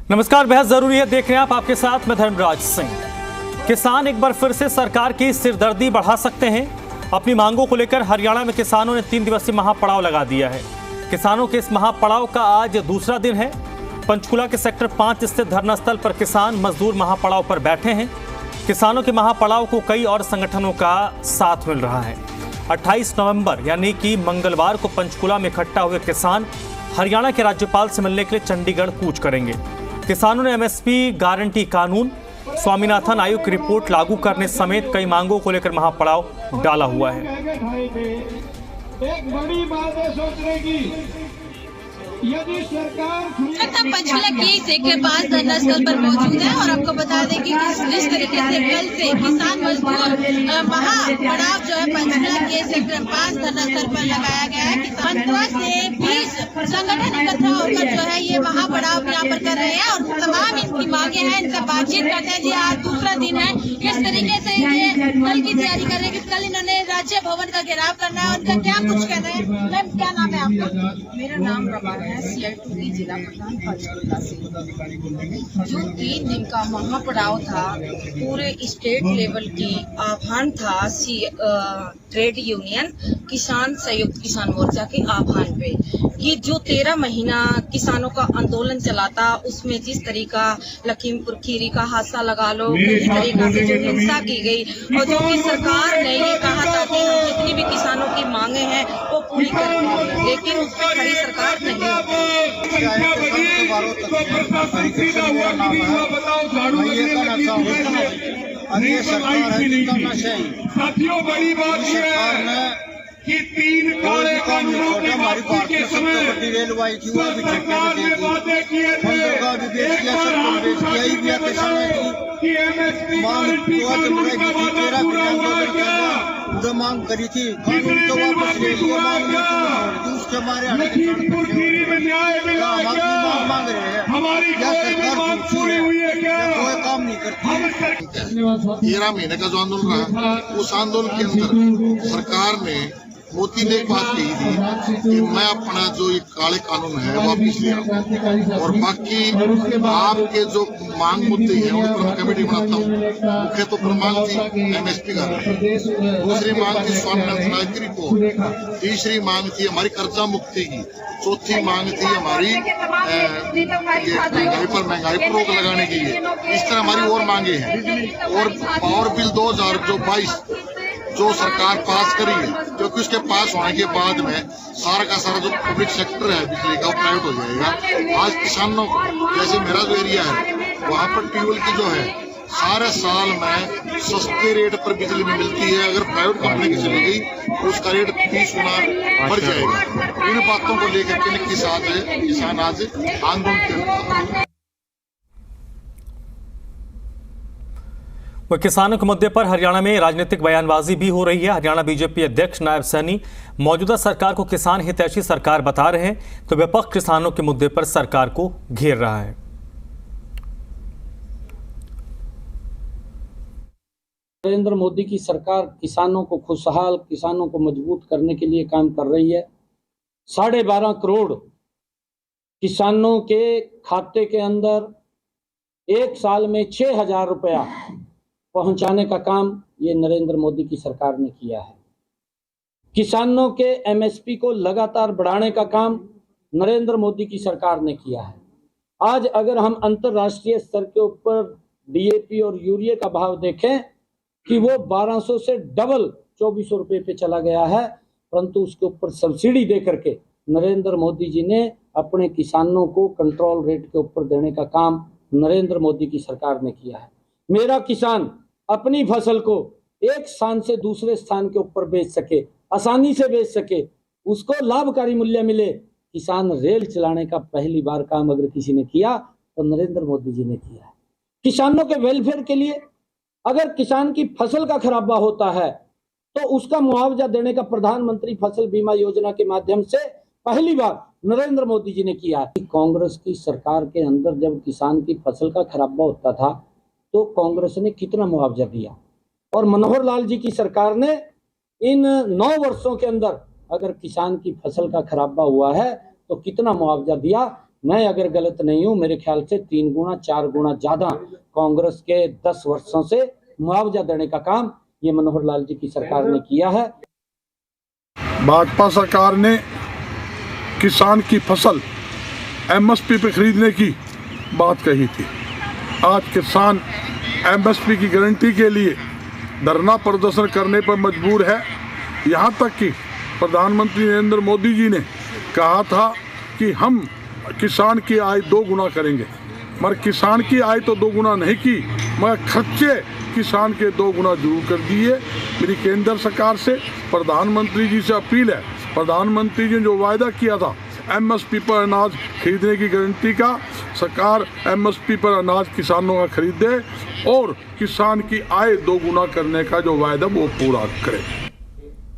नमस्कार, बेहद जरूरी है देख रहे हैं आप, आपके साथ मैं धर्मराज सिंह। किसान एक बार फिर से सरकार की सिरदर्दी बढ़ा सकते हैं। अपनी मांगों को लेकर हरियाणा में किसानों ने 3 दिवसीय महापड़ाव लगा दिया है। किसानों के इस महापड़ाव का आज दूसरा दिन है। पंचकुला के सेक्टर 5 स्थित धरना स्थल पर किसान मजदूर महापड़ाव पर बैठे हैं। किसानों के महापड़ाव को कई और संगठनों का साथ मिल रहा है। 28 नवंबर यानी कि मंगलवार को पंचकुला में इकट्ठा हुए किसान हरियाणा के राज्यपाल से मिलने के लिए चंडीगढ़ कूच करेंगे। किसानों ने एमएसपी गारंटी कानून, स्वामीनाथन आयोग की रिपोर्ट लागू करने समेत कई मांगों को लेकर महापड़ाव डाला हुआ है। एक बड़ी बात है सोचने की, यदि सरकार पंचकुला के सेक्टर 5 धरना स्थल पर मौजूद है और आपको बता दें कि जिस तरीके से कल से किसान मजदूर महापड़ाव जो है पंचकुला के सेक्टर 5 धरना स्थल पर लगाया गया है। पंचकुला से 20 संगठन इकट्ठा होकर जो है ये महापड़ाव यहाँ पर कर रहे हैं और तमाम इनकी मांगे हैं, इनसे बातचीत करते हैं। जी आज दूसरा दिन है, किस तरीके से ये कल की तैयारी कर रहे हैं कि कल इन्होंने राज्य भवन का घेराव करना है, उनका क्या कुछ कहना है। मैम क्या नाम है आपका? मेरा नाम रवा है, CI2 जिला प्रधान पंचकुला से। जो 3 दिन का महापड़ाव था, पूरे स्टेट लेवल की आह्वान था ट्रेड यूनियन किसान संयुक्त किसान मोर्चा के आह्वान पे कि जो 13 महीना किसानों का आंदोलन चला था, उसमें जिस तरीका लखीमपुर खीरी का हादसा लगा लो, किस तरीका से जो हिंसा की गई और जो कि सरकार ने ये कहा था कि हम जितनी भी किसानों की मांगे हैं वो पूरी करेंगे, लेकिन उस पर खड़ी सरकार नहीं। साथियों, बड़ी बात यह है कि 3 काले कानूनों के वापसी के समय सरकार ने वादे किए थे कि एमएसपी गारंटी कानून का वादा पूरा हुआ क्या? मांग करी थी, कितने दिन बाद पूरा क्या? लखीमपुर खीरी में न्याय मिला क्या? हमारी कोई बात पूरी हुई है क्या? कोई काम नहीं करती। 13 महीने का जो आंदोलन रहा, उस आंदोलन के अंदर सरकार ने मोदी ने एक बात कही थी कि मैं अपना जो ये काले कानून है वापिस ले आऊं और बाकी आपके जो मांग मुद्दे हैं उन पर मैं कमेटी बनाता हूँ। मुख्य तो पर मांग थी एमएसपी का, दूसरी मांग थी स्वामीनाथन आयोग की रिपोर्ट, तीसरी मांग थी हमारी कर्जा मुक्ति की, चौथी मांग थी हमारी महंगाई पर रोक लगाने की है। इस तरह हमारी और मांगे हैं। और पावर बिल 2022 जो सरकार पास करी है, क्योंकि उसके पास होने के बाद में सारा का सारा जो पब्लिक सेक्टर है बिजली का वो प्राइवेट हो जाएगा। आज किसानों जैसे मेरा जो एरिया है वहाँ पर ट्यूबवेल की जो है सारे साल में सस्ते रेट पर बिजली में मिलती है। अगर प्राइवेट कंपनी की चली गई तो उसका रेट 30 गुना बढ़ जाएगा। इन बातों को लेकर के किसान आज आंदोलन कर। वह किसानों के मुद्दे पर हरियाणा में राजनीतिक बयानबाजी भी हो रही है। हरियाणा बीजेपी अध्यक्ष नायब सैनी मौजूदा सरकार को किसान हितैषी सरकार बता रहे हैं, तो विपक्ष किसानों के मुद्दे पर सरकार को घेर रहा है। नरेंद्र मोदी की सरकार किसानों को खुशहाल, किसानों को मजबूत करने के लिए काम कर रही है। 12.5 करोड़ किसानों के खाते के अंदर एक साल में 6,000 रुपया पहुंचाने का काम ये नरेंद्र मोदी की सरकार ने किया है। किसानों के एमएसपी को लगातार बढ़ाने का काम नरेंद्र मोदी की सरकार ने किया है। आज अगर हम अंतर्राष्ट्रीय स्तर के ऊपर डीएपी और यूरिया का भाव देखें कि वो 1200 से डबल 2400 रुपये पे चला गया है, परंतु उसके ऊपर सब्सिडी दे करके नरेंद्र मोदी जी ने अपने किसानों को कंट्रोल रेट के ऊपर देने का काम नरेंद्र मोदी की सरकार ने किया है। मेरा किसान अपनी फसल को एक स्थान से दूसरे स्थान के ऊपर बेच सके, आसानी से बेच सके, उसको लाभकारी मूल्य मिले। किसान रेल चलाने का पहली बार काम अगर किसी ने किया तो नरेंद्र मोदी जी ने किया है। किसानों के वेलफेयर के लिए अगर किसान की फसल का खराबा होता है तो उसका मुआवजा देने का प्रधानमंत्री फसल बीमा योजना के माध्यम से पहली बार नरेंद्र मोदी जी ने किया है। कांग्रेस की सरकार के अंदर जब किसान की फसल का खराबा होता था तो कांग्रेस ने कितना मुआवजा दिया, और मनोहर लाल जी की सरकार ने इन 9 वर्षों के अंदर अगर किसान की फसल का खराबा हुआ है तो कितना मुआवजा दिया। मैं अगर गलत नहीं हूं, मेरे ख्याल से 3 गुना 4 गुना ज्यादा कांग्रेस के 10 वर्षों से मुआवजा देने का काम ये मनोहर लाल जी की सरकार ने किया है। भाजपा सरकार ने किसान की फसल एमएसपी पे खरीदने की बात कही थी। आज किसान एमएसपी की गारंटी के लिए धरना प्रदर्शन करने पर मजबूर है। यहाँ तक कि प्रधानमंत्री नरेंद्र मोदी जी ने कहा था कि हम किसान की आय 2 गुना करेंगे, मगर किसान की आय तो 2 गुना नहीं की, मगर खर्चे किसान के 2 गुना जरूर कर दिए। मेरी केंद्र सरकार से, प्रधानमंत्री जी से अपील है, प्रधानमंत्री जी ने जो वायदा किया था एमएसपी पर अनाज खरीदने की गारंटी का, सरकार एमएसपी पर अनाज किसानों का खरीदे और किसान की आय 2 गुना करने का जो वायदा वो पूरा करे।